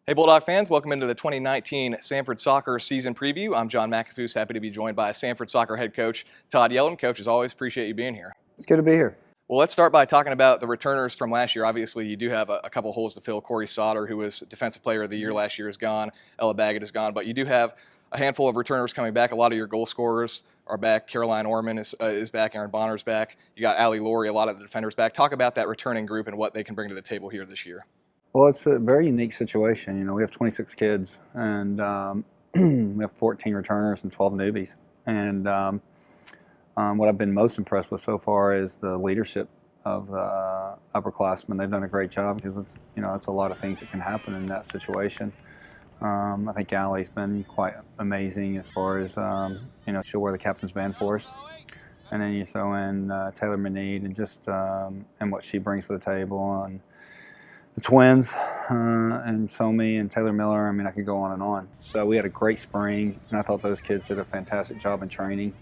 Hey Bulldog fans, welcome into the 2019 Samford Soccer season preview. I'm John McAfoose, happy to be joined by Samford Soccer head coach Todd Yelton. Coach, as always, appreciate you being here. It's good to be here. Well, let's start by talking about the returners from last year. Obviously, you do have a couple holes to fill. Corey Sauter, who was Defensive Player of the Year last year, is gone. Ella Baggett is gone. But you do have a handful of returners coming back. A lot of your goal scorers are back. Caroline Orman is back. Aaron Bonner's back. You got Allie Laurie, a lot of the defenders back. Talk about that returning group and what they can bring to the table here this year. Well, it's a very unique situation. You know, we have 26 kids, and we have 14 returners and 12 newbies. And what I've been most impressed with so far is the leadership of the upperclassmen. They've done a great job because it's a lot of things that can happen in that situation. I think Allie's been quite amazing as far as she'll wear the captain's band for us. And then you throw in Taylor Meneed and just and what she brings to the table, and the twins and Somi and Taylor Miller. I mean, I could go on and on. So we had a great spring, and I thought those kids did a fantastic job in training.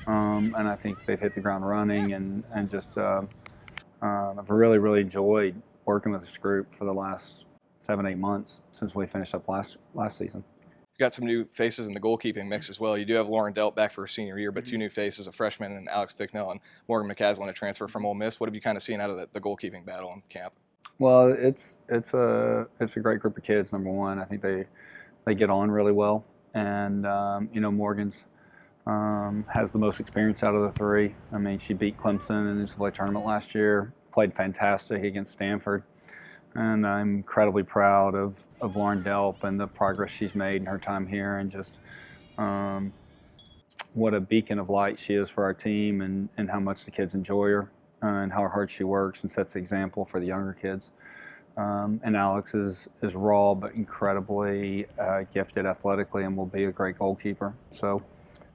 And I think they've hit the ground running, and just I've really enjoyed working with this group for the last 7-8 months since we finished up last season. You've got some new faces in the goalkeeping mix as well. You do have Lauren Delp back for her senior year, but two new faces, a freshman and Alex Bicknell, and Morgan McCaslin, a transfer from Ole Miss. What have you kind of seen out of the goalkeeping battle in camp? Well, it's a great group of kids. Number one, I think they get on really well, and Morgan's has the most experience out of the three. I mean, she beat Clemson in the NCAA tournament last year, played fantastic against Samford, and I'm incredibly proud of Lauren Delp and the progress she's made in her time here, and just what a beacon of light she is for our team, and how much the kids enjoy her. And how hard she works and sets the example for the younger kids. And Alex is raw but incredibly gifted athletically and will be a great goalkeeper. So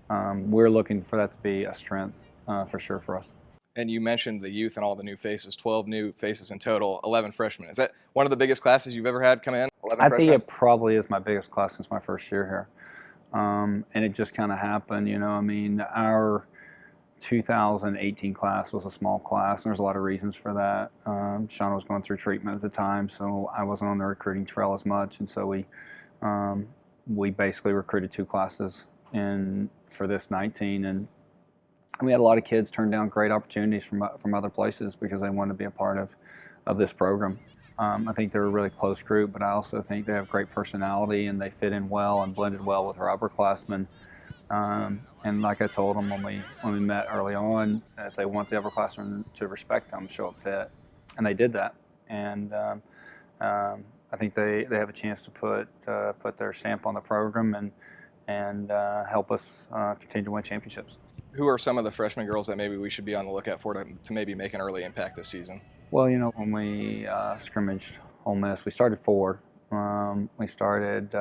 we're looking for that to be a strength for sure for us. And you mentioned the youth and all the new faces, 12 new faces in total, 11 freshmen. Is that one of the biggest classes you've ever had come in? I think it probably is my biggest class since my first year here. And it just kind of happened, I mean, our 2018 class was a small class, and there's a lot of reasons for that. Shauna was going through treatment at the time, so I wasn't on the recruiting trail as much, and so we basically recruited 2 classes for this 19, and we had a lot of kids turn down great opportunities from other places because they wanted to be a part of this program. I think they're a really close group, but I also think they have great personality, and they fit in well and blended well with our upperclassmen. And like I told them when we met early on, if they want the upperclassmen to respect them, show up fit, and they did that. And I think they have a chance to put their stamp on the program and help us continue to win championships. Who are some of the freshman girls that maybe we should be on the lookout for to maybe make an early impact this season? Well, when we scrimmaged Ole Miss, we started 4. We started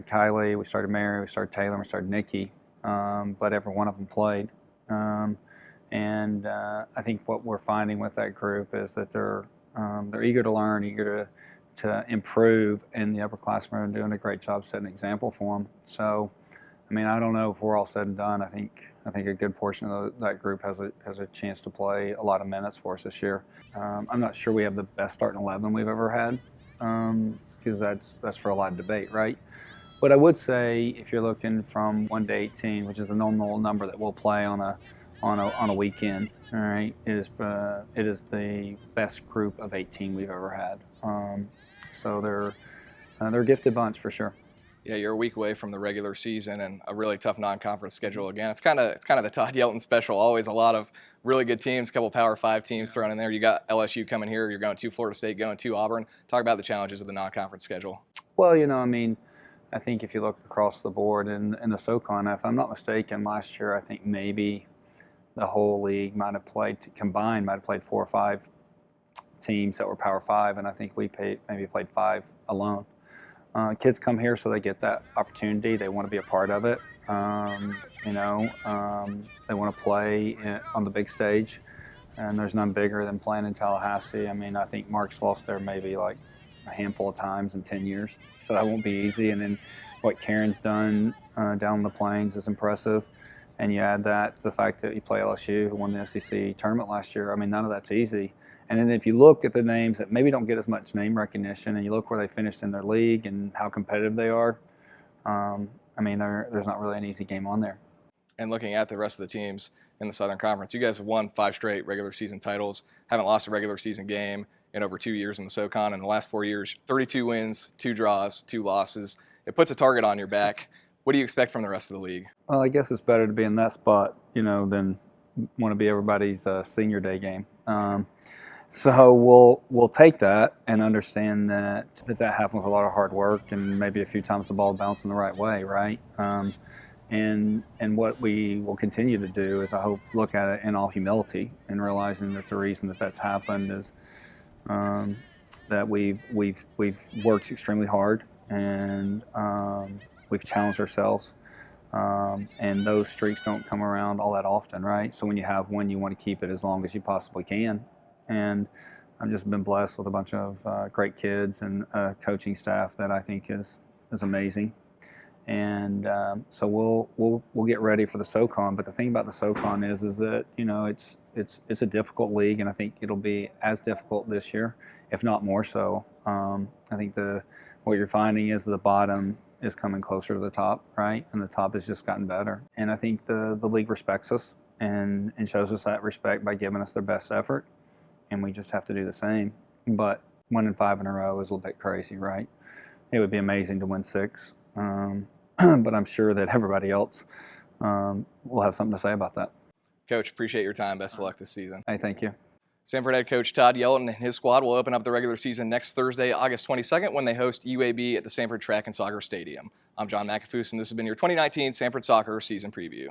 Kylie, we started Mary, we started Taylor, we started Nikki, but every one of them played. And I think what we're finding with that group is that they're eager to learn, eager to improve, and the upperclassmen are doing a great job setting an example for them. So, I mean, I don't know if we're all said and done. I think a good portion of that group has a chance to play a lot of minutes for us this year. I'm not sure we have the best starting 11 we've ever had, because that's for a lot of debate, right? But I would say if you're looking from 1 to 18, which is the normal number that we'll play on a weekend, all right, it is the best group of 18 we've ever had. So they're a gifted bunch for sure. Yeah, you're a week away from the regular season and a really tough non-conference schedule again. It's kind of the Todd Yelton special. Always a lot of really good teams, a couple Power 5 teams thrown in there. You got LSU coming here. You're going to Florida State, going to Auburn. Talk about the challenges of the non-conference schedule. Well, I mean, I think if you look across the board in the SoCon, if I'm not mistaken, last year I think maybe the whole league might have played 4 or 5 teams that were Power 5, and I think we maybe played 5 alone. Kids come here so they get that opportunity. They want to be a part of it. They want to play on the big stage, and there's none bigger than playing in Tallahassee. I mean, I think Mark's lost there maybe like a handful of times in 10 years, so that won't be easy. And then what Karen's done down the Plains is impressive, and you add that to the fact that you play LSU, who won the SEC tournament last year. I mean, none of that's easy. And then if you look at the names that maybe don't get as much name recognition, and you look where they finished in their league and how competitive they are, I mean, there's not really an easy game on there. And looking at the rest of the teams in the Southern Conference, you guys have won 5 straight regular season titles, haven't lost a regular season game in over 2 years in the SoCon. In the last 4 years, 32 wins, 2 draws, 2 losses. It puts a target on your back. What do you expect from the rest of the league? Well, I guess it's better to be in that spot, than want to be everybody's senior day game. So we'll take that and understand that happens with a lot of hard work and maybe a few times the ball bouncing the right way, right? And what we will continue to do is, I hope, look at it in all humility and realizing that the reason that's happened is that we've worked extremely hard, and we've challenged ourselves. And those streaks don't come around all that often, right? So when you have one, you want to keep it as long as you possibly can. And I've just been blessed with a bunch of great kids and a coaching staff that I think is amazing. And so we'll get ready for the SoCon. But the thing about the SoCon is that it's a difficult league, and I think it'll be as difficult this year, if not more so. I think what you're finding is the bottom is coming closer to the top, right? And the top has just gotten better. And I think the league respects us and shows us that respect by giving us their best effort. And we just have to do the same. But winning 5 in a row is a little bit crazy, right? It would be amazing to win 6. But I'm sure that everybody else will have something to say about that. Coach, appreciate your time. Best of luck this season. Hey, thank you. Samford head coach Todd Yelton and his squad will open up the regular season next Thursday, August 22nd, when they host UAB at the Samford Track and Soccer Stadium. I'm John McAfoose, and this has been your 2019 Samford Soccer Season Preview.